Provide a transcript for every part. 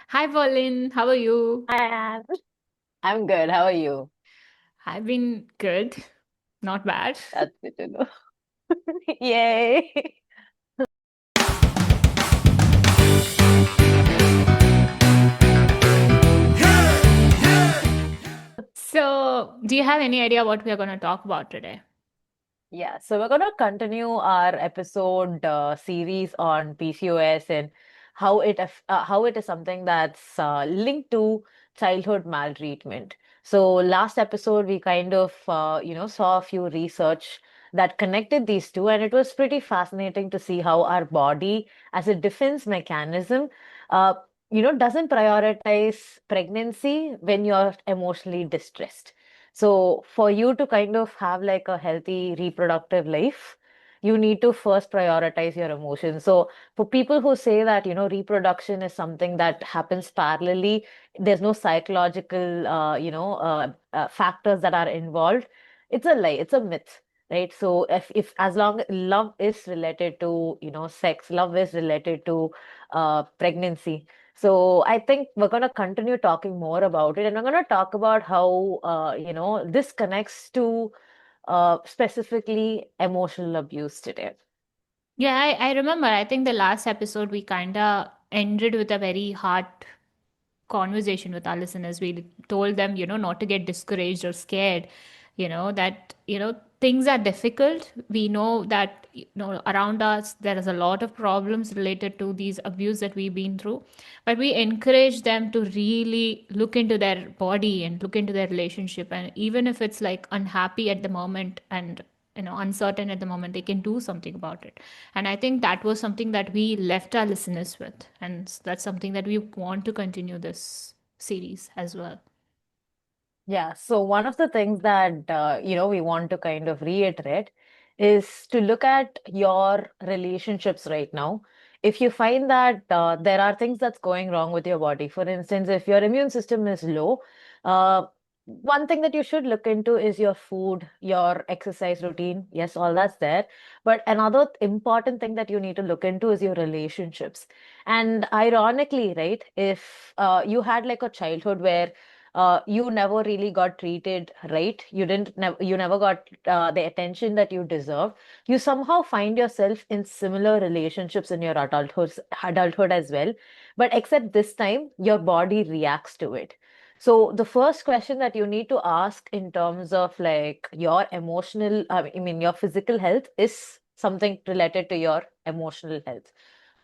Hi, Pauline. How are you? Hi, Anne. I'm good. How are you? I've been good. Not bad. That's good to know. Yay. So, do you have any idea what we are going to talk about today? Yeah, so we're going to continue our episode series on PCOS and how it is something that's linked to childhood maltreatment. So last episode we kind of saw a few research that connected these two, and it was pretty fascinating to see how our body, as a defense mechanism, uh, doesn't prioritize pregnancy when you're emotionally distressed. So for you to kind of have like a healthy reproductive life, you need to first prioritize your emotions. So for people who say that, reproduction is something that happens parallelly, there's no psychological, factors that are involved. It's a lie. It's a myth. Right. So if as long love is related to, sex, love is related to pregnancy. So I think we're going to continue talking more about it, and we're going to talk about how this connects to specifically emotional abuse today. Yeah, I remember. I think the last episode we kind of ended with a very hard conversation with our listeners. We told them, not to get discouraged or scared, that, things are difficult. We know that, around us, there is a lot of problems related to these abuse that we've been through. But we encourage them to really look into their body and look into their relationship. And even if it's like unhappy at the moment and uncertain at the moment, they can do something about it. And I think that was something that we left our listeners with, and that's something that we want to continue this series as well. Yeah, so one of the things that we want to kind of reiterate is to look at your relationships right now. If you find that there are things that's going wrong with your body, for instance, if your immune system is low, one thing that you should look into is your food, your exercise routine. Yes, all that's there. But another important thing that you need to look into is your relationships. And ironically, right, if you had like a childhood where you never really got treated right. You never got the attention that you deserve. You somehow find yourself in similar relationships in your adulthood as well. But except this time, your body reacts to it. So the first question that you need to ask in terms of like your your physical health is something related to your emotional health.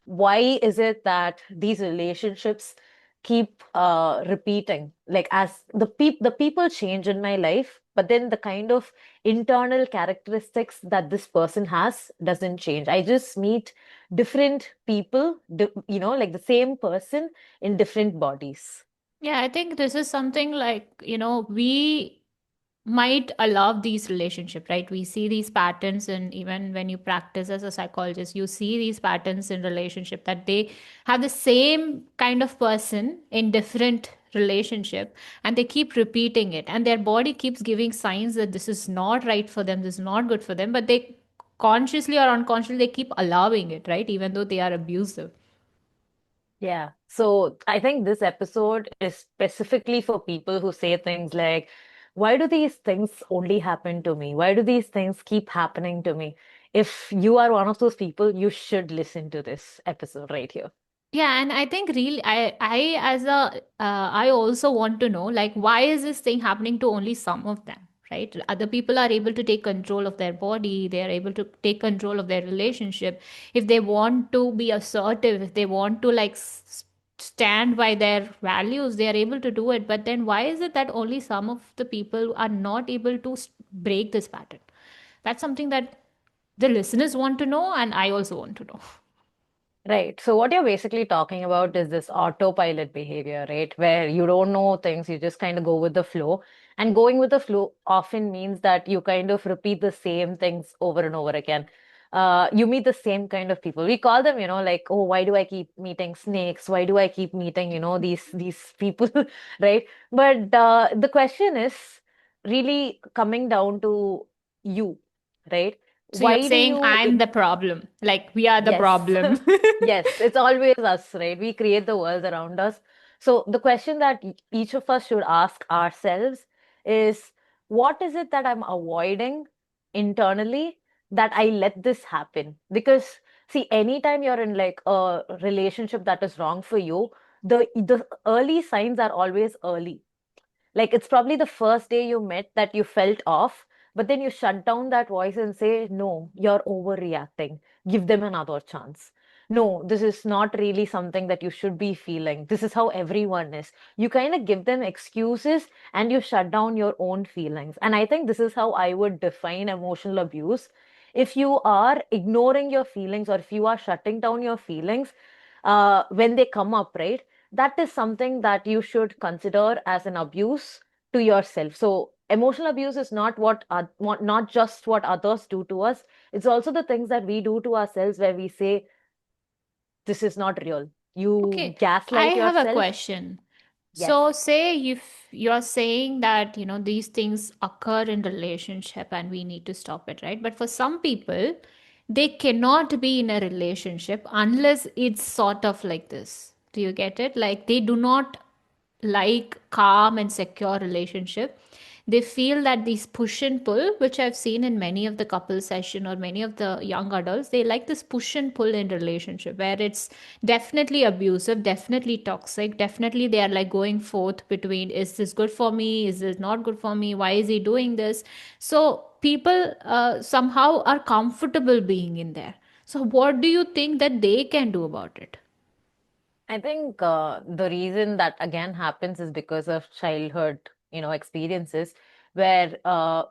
Why is it that these relationships keep repeating? Like as the people change in my life, but then the kind of internal characteristics that this person has doesn't change. I just meet different people, like the same person in different bodies. Yeah, I think this is something like, we might allow these relationship, right? We see these patterns, and even when you practice as a psychologist, you see these patterns in relationship, that they have the same kind of person in different relationship, and they keep repeating it, and their body keeps giving signs that this is not right for them, this is not good for them, but they consciously or unconsciously they keep allowing it, right? Even though they are abusive. Yeah. So I think this episode is specifically for people who say things like, why do these things only happen to me? Why do these things keep happening to me? If you are one of those people, you should listen to this episode right here. Yeah, and I think really, I as a, I also want to know, like, why is this thing happening to only some of them, right? Other people are able to take control of their body, they are able to take control of their relationship. If they want to be assertive, if they want to like stand by their values, they are able to do it. But then why is it that only some of the people are not able to break this pattern? That's something that the listeners want to know, and I also want to know. Right. So what you're basically talking about is this autopilot behavior, right? Where you don't know things, you just kind of go with the flow. And going with the flow often means that you kind of repeat the same things over and over again. You meet the same kind of people. We call them, like, oh, why do I keep meeting snakes? Why do I keep meeting, these people, right? But the question is really coming down to you, right? So you're Why do saying you I'm the problem, like we are the Yes. problem. Yes, it's always us, right? We create the world around us. So the question that each of us should ask ourselves is, what is it that I'm avoiding internally that I let this happen? Because see, anytime you're in like a relationship that is wrong for you, the early signs are always early. Like it's probably the first day you met that you felt off, but then you shut down that voice and say, no, you're overreacting. Give them another chance. No, this is not really something that you should be feeling. This is how everyone is. You kind of give them excuses and you shut down your own feelings. And I think this is how I would define emotional abuse. If you are ignoring your feelings or if you are shutting down your feelings when they come up, right? That is something that you should consider as an abuse to yourself. So emotional abuse is not not just what others do to us. It's also the things that we do to ourselves where we say this is not real. You Okay, I gaslight have a yourself. question. Yes. So, say if you're saying that, these things occur in relationship and we need to stop it, right? But for some people, they cannot be in a relationship unless it's sort of like this. Do you get it? Like they do not like calm and secure relationship. They feel that these push and pull, which I've seen in many of the couple session or many of the young adults, they like this push and pull in relationship where it's definitely abusive, definitely toxic, definitely they are like going forth between, is this good for me, is this not good for me, why is he doing this? So people somehow are comfortable being in there. So what do you think that they can do about it? I think the reason that again happens is because of childhood, experiences where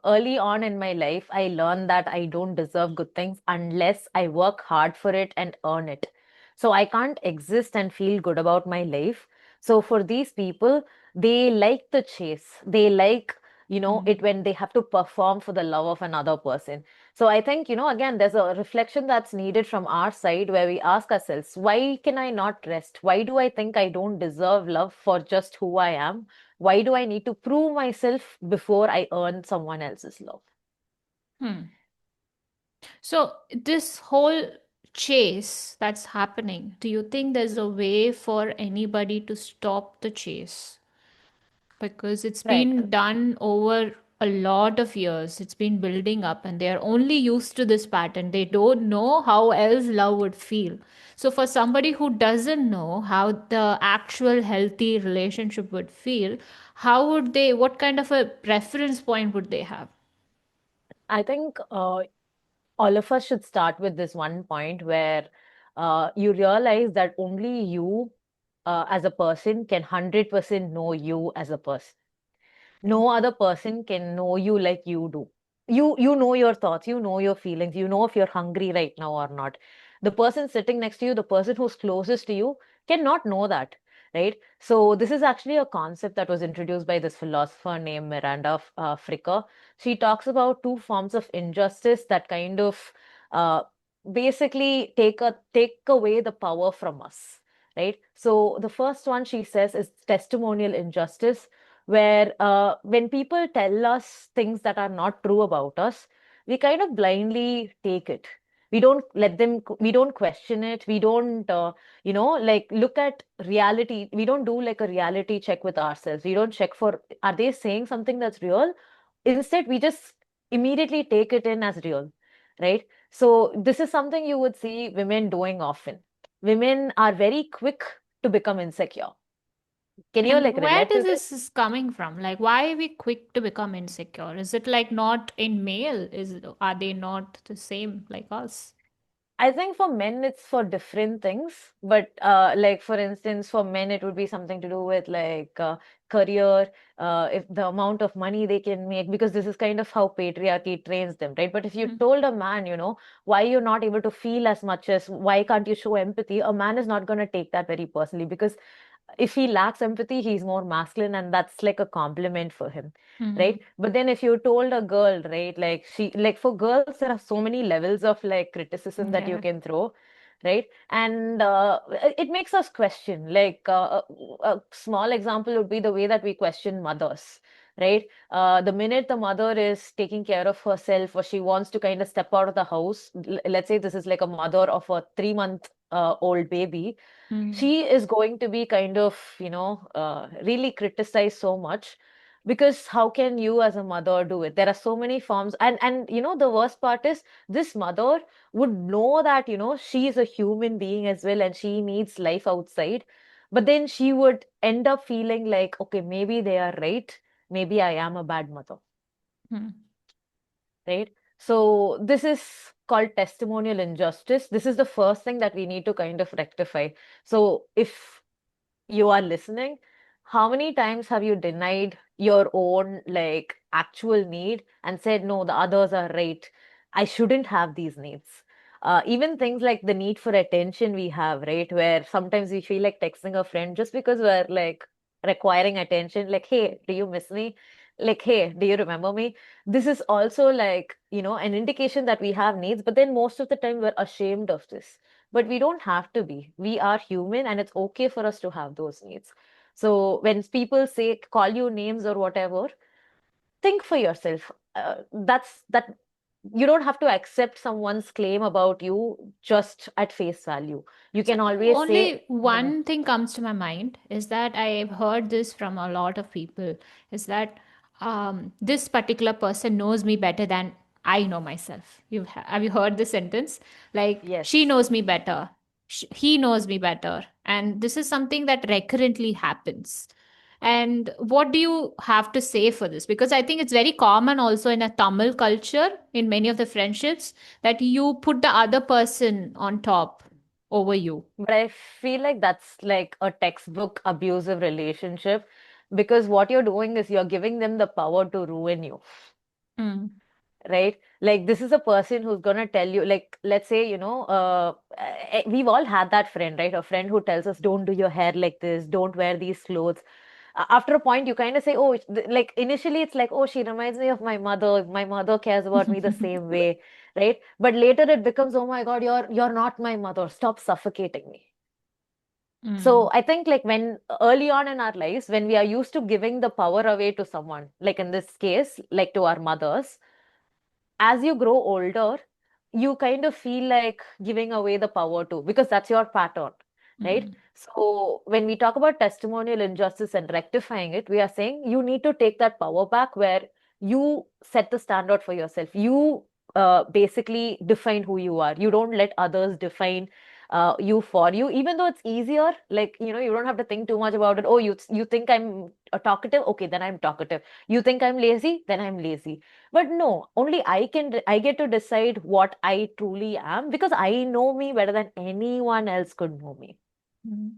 early on in my life, I learned that I don't deserve good things unless I work hard for it and earn it. So I can't exist and feel good about my life. So for these people, they like the chase. They like, it Hmm. when they have to perform for the love of another person. So I think, again, there's a reflection that's needed from our side where we ask ourselves, why can I not rest? Why do I think I don't deserve love for just who I am? Why do I need to prove myself before I earn someone else's love? Hmm. So, this whole chase that's happening, do you think there's a way for anybody to stop the chase? Because it's Right. been done over a lot of years, it's been building up, and they're only used to this pattern. They don't know how else love would feel. So, for somebody who doesn't know how the actual healthy relationship would feel, how would they, what kind of a reference point would they have? I think all of us should start with this one point where you realize that only you as a person can 100% know you as a person. No other person can know you like you do. You know your thoughts, you know your feelings, you know if you're hungry right now or not. The person sitting next to you, the person who's closest to you, cannot know that, right? So this is actually a concept that was introduced by this philosopher named Miranda Fricker. She talks about two forms of injustice that kind of uh, basically take away the power from us, right? So the first one she says is testimonial injustice, where when people tell us things that are not true about us, we kind of blindly take it. We don't let them, we don't question it. We don't, like look at reality. We don't do like a reality check with ourselves. We don't check for, are they saying something that's real? Instead, we just immediately take it in as real, right? So this is something you would see women doing often. Women are very quick to become insecure. Can you And like where relate to does this? this is coming from? Like, why are we quick to become insecure? Is it like not in male? Are they not the same like us? I think for men it's for different things, but like for instance, for men it would be something to do with like career, if the amount of money they can make, because this is kind of how patriarchy trains them, right? But if you Hmm. told a man, why you're not able to feel as much as why can't you show empathy, a man is not going to take that very personally because if he lacks empathy, he's more masculine, and that's like a compliment for him, Hmm. right? But then if you told a girl, right, like like for girls, there are so many levels of like criticism that you Yeah. can throw, right? And it makes us question. Like a small example would be the way that we question mothers. Right? The minute the mother is taking care of herself or she wants to kind of step out of the house, let's say this is like a mother of a 3 month old baby, Mm. she is going to be kind of, really criticized so much, because how can you as a mother do it? There are so many forms, and the worst part is this mother would know that, she is a human being as well and she needs life outside, but then she would end up feeling like, okay, maybe they are right, maybe I am a bad mother, Mm. right? So this is called testimonial injustice. This is the first thing that we need to kind of rectify. So if you are listening, how many times have you denied your own like actual need and said, no, the others are right. I shouldn't have these needs. Even things like the need for attention we have, right? Where sometimes we feel like texting a friend just because we're like requiring attention, like, hey, do you miss me? Like, hey, do you remember me? This is also like, an indication that we have needs, but then most of the time we're ashamed of this. But we don't have to be. We are human and it's okay for us to have those needs. So when people say, call you names or whatever, think for yourself. That you don't have to accept someone's claim about you just at face value. You So can always say, only one thing comes to my mind is that I've heard this from a lot of people is that this particular person knows me better than I know myself. Have you heard this sentence? Like she yes, knows me better, he knows me better, and this is something that recurrently happens. And what do you have to say for this? Because I think it's very common also in a Tamil culture in many of the friendships that you put the other person on top over you. but I feel like that's like a textbook abusive relationship, because what you're doing is you're giving them the power to ruin you. Mm. Right? Like this is a person who's gonna tell you, like, let's say, we've all had that friend, right? A friend who tells us, don't do your hair like this, don't wear these clothes. After a point, you kind of say, oh, like initially it's like, oh, she reminds me of my mother. My mother cares about me the same way, right? But later it becomes, oh my God, you're not my mother. Stop suffocating me. Mm. So I think like when early on in our lives, when we are used to giving the power away to someone, like in this case, like to our mothers, as you grow older, you kind of feel like giving away the power too, because that's your pattern, right? Mm. So when we talk about testimonial injustice and rectifying it, we are saying you need to take that power back where you set the standard for yourself. You basically define who you are. You don't let others define you for you, even though it's easier. Like, you don't have to think too much about it. Oh, you think I'm a talkative? Okay, then I'm talkative. You think I'm lazy? Then I'm lazy. But no, only I get to decide what I truly am, because I know me better than anyone else could know me, Mm.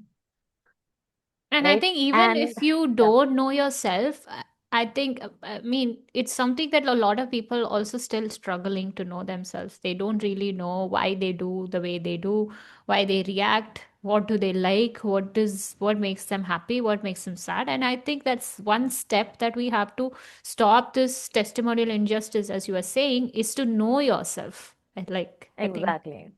And I right? think even And if you yeah, don't know yourself, I think, I mean, it's something that a lot of people also still struggling to know themselves. They don't really know why they do the way they do, why they react, what do they like, what makes them happy, what makes them sad. And I think that's one step that we have to stop this testimonial injustice, as you are saying, is to know yourself. I think. exactly.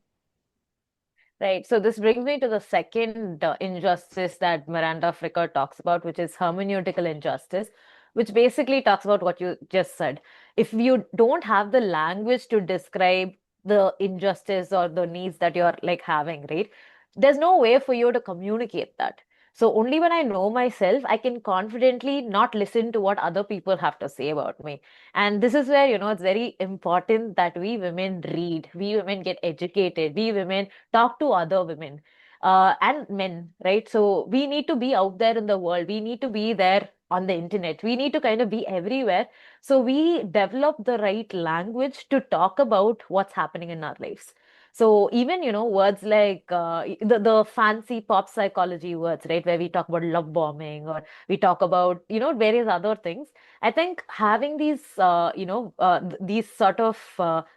Right. So this brings me to the second injustice that Miranda Fricker talks about, which is hermeneutical injustice, which basically talks about what you just said. If you don't have the language to describe the injustice or the needs that you're like having, right? There's no way for you to communicate that. So only when I know myself, I can confidently not listen to what other people have to say about me. And this is where, it's very important that we women read, we women get educated, we women talk to other women and men, right? So we need to be out there in the world. We need to be there on the internet. We need to kind of be everywhere. So we develop the right language to talk about what's happening in our lives. So even, words like the fancy pop psychology words, right? Where we talk about love bombing or we talk about, various other things. I think having these sort of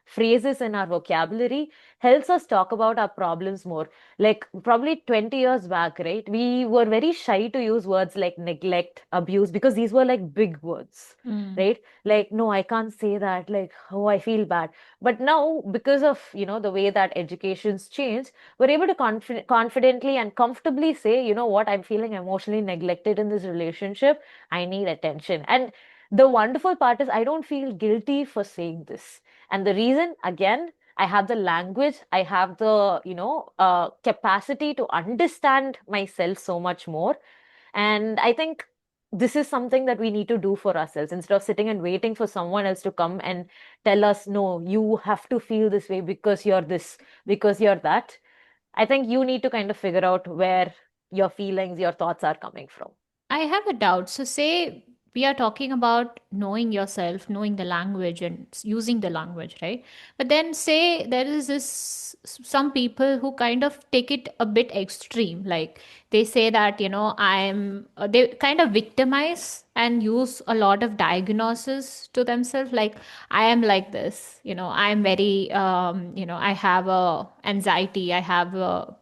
phrases in our vocabulary helps us talk about our problems more. Like probably 20 years back, right? We were very shy to use words like neglect, abuse, because these were like big words, Mm. right? Like, no, I can't say that. Like, oh, I feel bad. But now, because of, the way that education's changed, we're able to confidently and comfortably say, you know what, I'm feeling emotionally neglected in this relationship. I need attention. And the wonderful part is I don't feel guilty for saying this. And the reason, again, I have the language, I have the, capacity to understand myself so much more. And I think this is something that we need to do for ourselves instead of sitting and waiting for someone else to come and tell us, no, you have to feel this way because you're this, because you're that. I think you need to kind of figure out where your feelings, your thoughts are coming from. I have a doubt. So, say we are talking about knowing yourself, knowing the language, and using the language, right? But then, say there is this some people who kind of take it a bit extreme. Like they say that, they kind of victimize and use a lot of diagnosis to themselves. Like, I am like this, I am very, I have a anxiety, I have a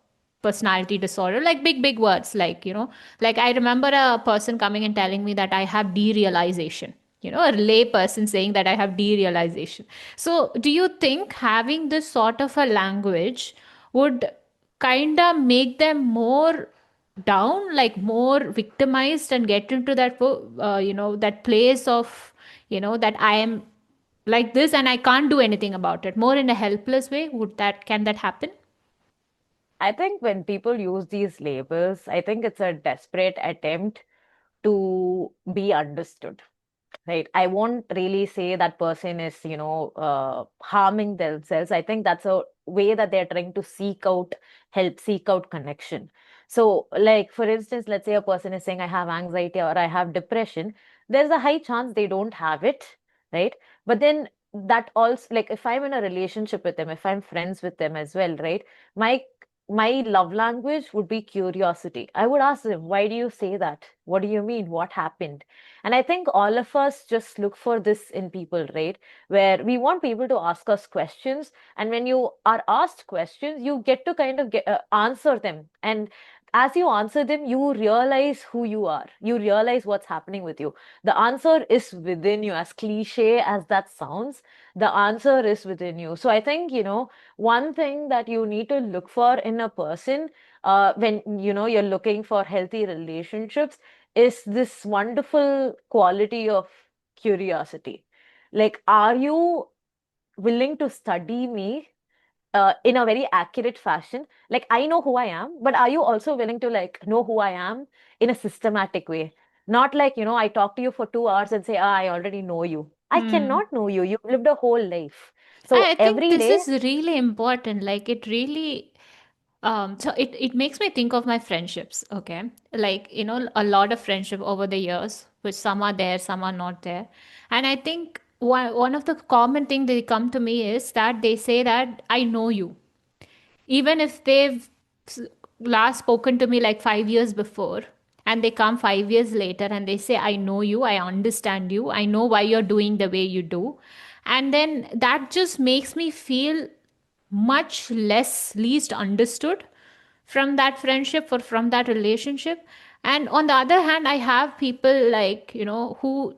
personality disorder, like big words, like I remember a person coming and telling me that I have derealization, a lay person saying that I have derealization. So do you think having this sort of a language would kind of make them more down, like more victimized, and get into that that place of that I am like this and I can't do anything about it, more in a helpless way? Would that can that happen? I think when people use these labels, I think it's a desperate attempt to be understood. Right. I won't really say that person is, harming themselves. I think that's a way that they're trying to seek out help, seek out connection. So, like, for instance, let's say a person is saying, I have anxiety or I have depression. There's a high chance they don't have it. Right. But then that also, like, if I'm in a relationship with them, if I'm friends with them as well, right, my my love language would be curiosity. I would ask them, why do you say that? What do you mean? What happened? And I think all of us just look for this in people, right? Where we want people to ask us questions. And when you are asked questions, you get to kind of answer them. And as you answer them, you realize who you are. You realize what's happening with you. The answer is within you, as cliche as that sounds. The answer is within you. So I think, one thing that you need to look for in a person when, you're looking for healthy relationships is this wonderful quality of curiosity. Like, are you willing to study me in a very accurate fashion? Like, I know who I am, but are you also willing to like know who I am in a systematic way? Not like, I talk to you for 2 hours and say, I already know you. I Hmm. cannot know you. You've lived a whole life. So I think every this day, is really important. Like it really so it makes me think of my friendships, okay? Like, a lot of friendship over the years, which some are there, some are not there. And I think one of the common thing they come to me is that they say that I know you, even if they've s- last spoken to me like 5 years before, and they come 5 years later and they say, I know you, I understand you, I know why you're doing the way you do. And then that just makes me feel much less least understood from that friendship or from that relationship. And on the other hand, I have people like, who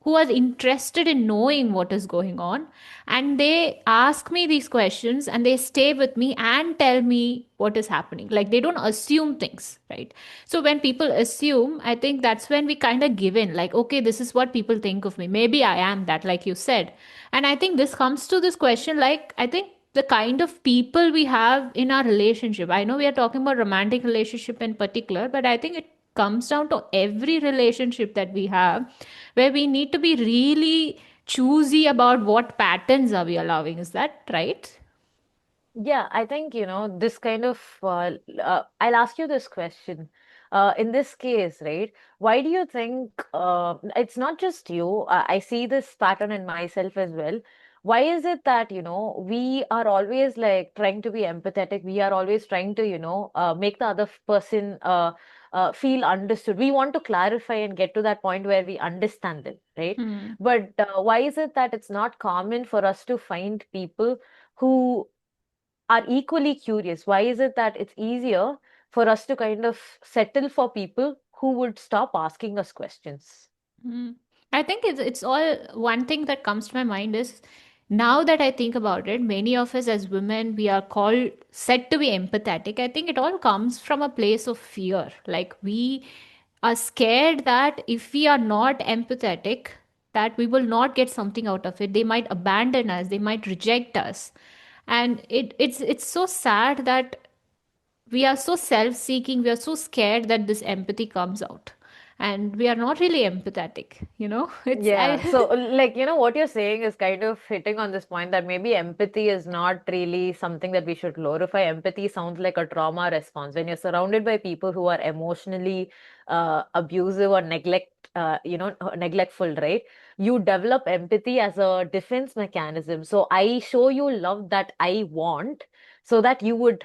are interested in knowing what is going on, and they ask me these questions and they stay with me and tell me what is happening. Like they don't assume things, right? So when people assume, I think that's when we kind of give in, like, okay, this is what people think of me, maybe I am that, like you said. And I think this comes to this question, like, I think the kind of people we have in our relationship, I know we are talking about romantic relationship in particular, but I think it comes down to every relationship that we have, where we need to be really choosy about what patterns are we allowing. Is that right? yeah, I think, this kind of, I'll ask you this question. In this case, right, why do you think it's not just you? I see this pattern in myself as well. Why is it that, we are always like trying to be empathetic? We are always trying to, make the other person feel understood. We want to clarify and get to that point where we understand them, right? Hmm. But why is it that it's not common for us to find people who are equally curious? Why is it that it's easier for us to kind of settle for people who would stop asking us questions? Hmm. I think it's all one thing that comes to my mind is, now that I think about it, many of us as women, we are called said to be empathetic. I think it all comes from a place of fear. Like we are scared that if we are not empathetic, that we will not get something out of it. They might abandon us, they might reject us. And it's so sad that we are so self-seeking, we are so scared that this empathy comes out, and we are not really empathetic, it's I Yeah, so like what you're saying is kind of hitting on this point that maybe empathy is not really something that we should glorify. Empathy sounds like a trauma response. When you're surrounded by people who are emotionally abusive or neglectful, right? You develop empathy as a defense mechanism. So I show you love that I want so that you would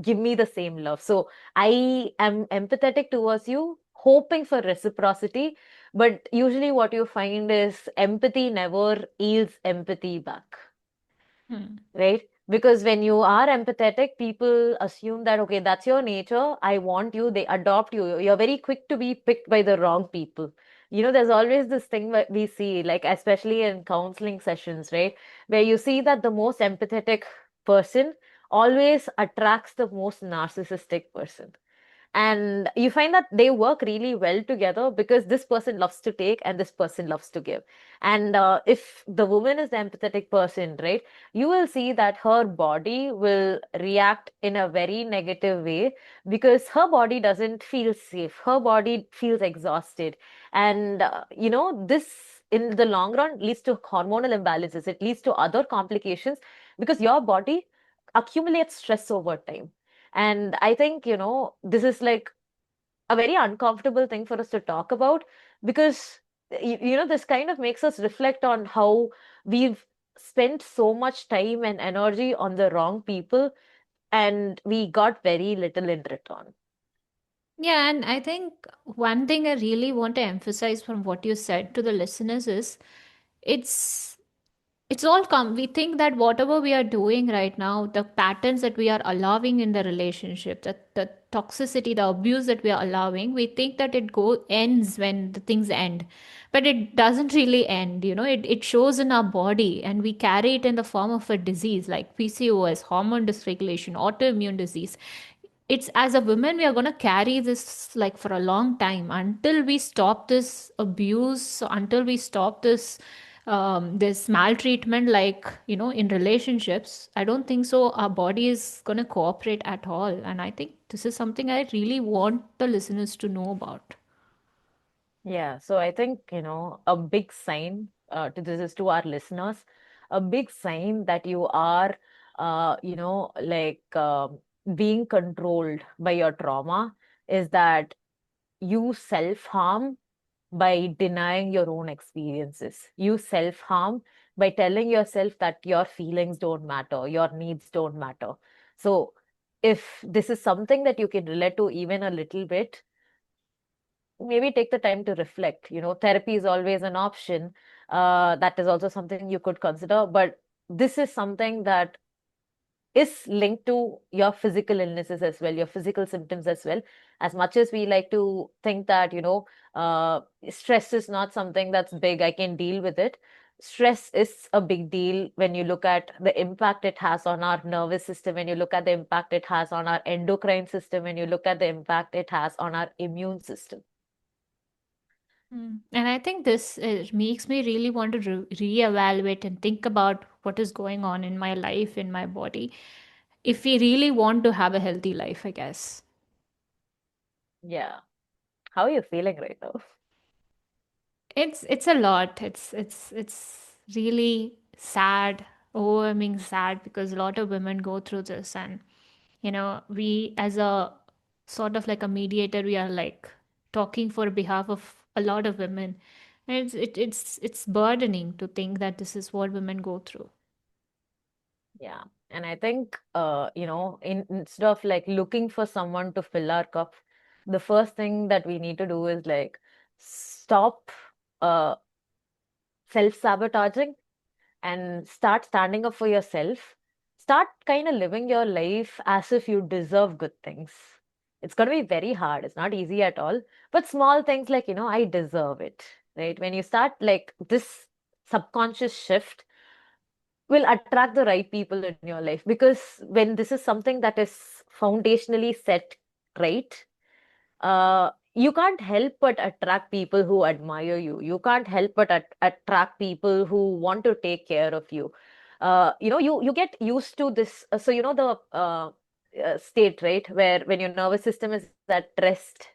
give me the same love. So I am empathetic towards you, hoping for reciprocity, but usually, what you find is empathy never yields empathy back, Hmm. right? Because when you are empathetic, people assume that, okay, that's your nature. I want you. They adopt you. You're very quick to be picked by the wrong people. There's always this thing that we see, like, especially in counseling sessions, right? Where you see that the most empathetic person always attracts the most narcissistic person, and you find that they work really well together because this person loves to take and this person loves to give. And if the woman is the empathetic person, right, you will see that her body will react in a very negative way because her body doesn't feel safe, her body feels exhausted. And this in the long run leads to hormonal imbalances, it leads to other complications because your body accumulates stress over time. And I think, this is like a very uncomfortable thing for us to talk about because, this kind of makes us reflect on how we've spent so much time and energy on the wrong people and we got very little in return. Yeah, and I think one thing I really want to emphasize from what you said to the listeners is it's it's all come we think that whatever we are doing right now, the patterns that we are allowing in the relationship, the toxicity, the abuse that we are allowing, we think that it go ends when the things end, but it doesn't really end. It shows in our body, and we carry it in the form of a disease like PCOS, hormone dysregulation, autoimmune disease. It's as a woman, we are going to carry this like for a long time until we stop this abuse, until we stop this maltreatment, like in relationships. I don't think so our body is going to cooperate at all, and I think this is something I really want the listeners to know about. Yeah, so I think, a big sign to this is to our listeners, a big sign that you are, being controlled by your trauma is that you self-harm by denying your own experiences. You self-harm by telling yourself that your feelings don't matter, your needs don't matter. So if this is something that you can relate to even a little bit, maybe take the time to reflect. Therapy is always an option. That is also something you could consider. But this is something that is linked to your physical illnesses as well, your physical symptoms as well. As much as we like to think that, stress is not something that's big, I can deal with it. Stress is a big deal when you look at the impact it has on our nervous system, when you look at the impact it has on our endocrine system, when you look at the impact it has on our immune system. And I think this makes me really want to reevaluate and think about what is going on in my life, in my body, if we really want to have a healthy life, I guess. Yeah. How are you feeling right now? It's a lot. It's really sad, overwhelming sad, because a lot of women go through this, and we as a sort of like a mediator, we are like talking for behalf of a lot of women, and it's burdening to think that this is what women go through. Yeah. And I think, instead of like looking for someone to fill our cup, the first thing that we need to do is like stop uh, self-sabotaging and start standing up for yourself. Start kind of living your life as if you deserve good things. It's going to be very hard. It's not easy at all. But small things like, I deserve it, right? When you start like this subconscious shift, will attract the right people in your life, because when this is something that is foundationally set right, you can't help but attract people who admire you, you can't help but attract people who want to take care of you. you get used to this. So the state, right, where when your nervous system is at rest,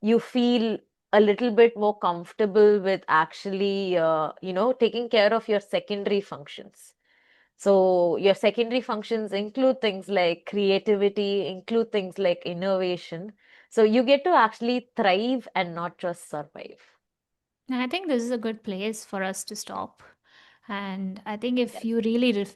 you feel a little bit more comfortable with actually, taking care of your secondary functions. So your secondary functions include things like creativity, include things like innovation. So you get to actually thrive and not just survive. And I think this is a good place for us to stop. And I think if Yes. you really,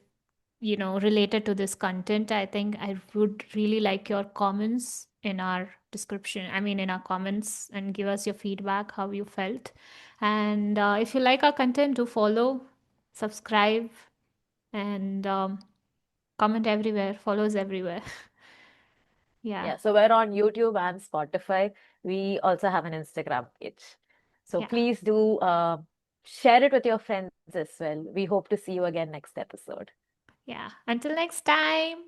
related to this content, I think I would really like your comments in our description. I mean, in our comments, and give us your feedback, how you felt. And if you like our content, do follow, subscribe, and comment everywhere, follows everywhere. Yeah, Yeah, so we're on YouTube and Spotify. We also have an Instagram page. So yeah, please do share it with your friends as well. We hope to see you again next episode. yeah. Until next time,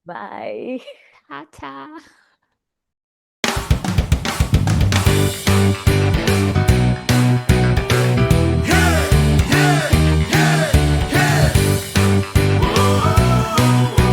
Bye. ta ta.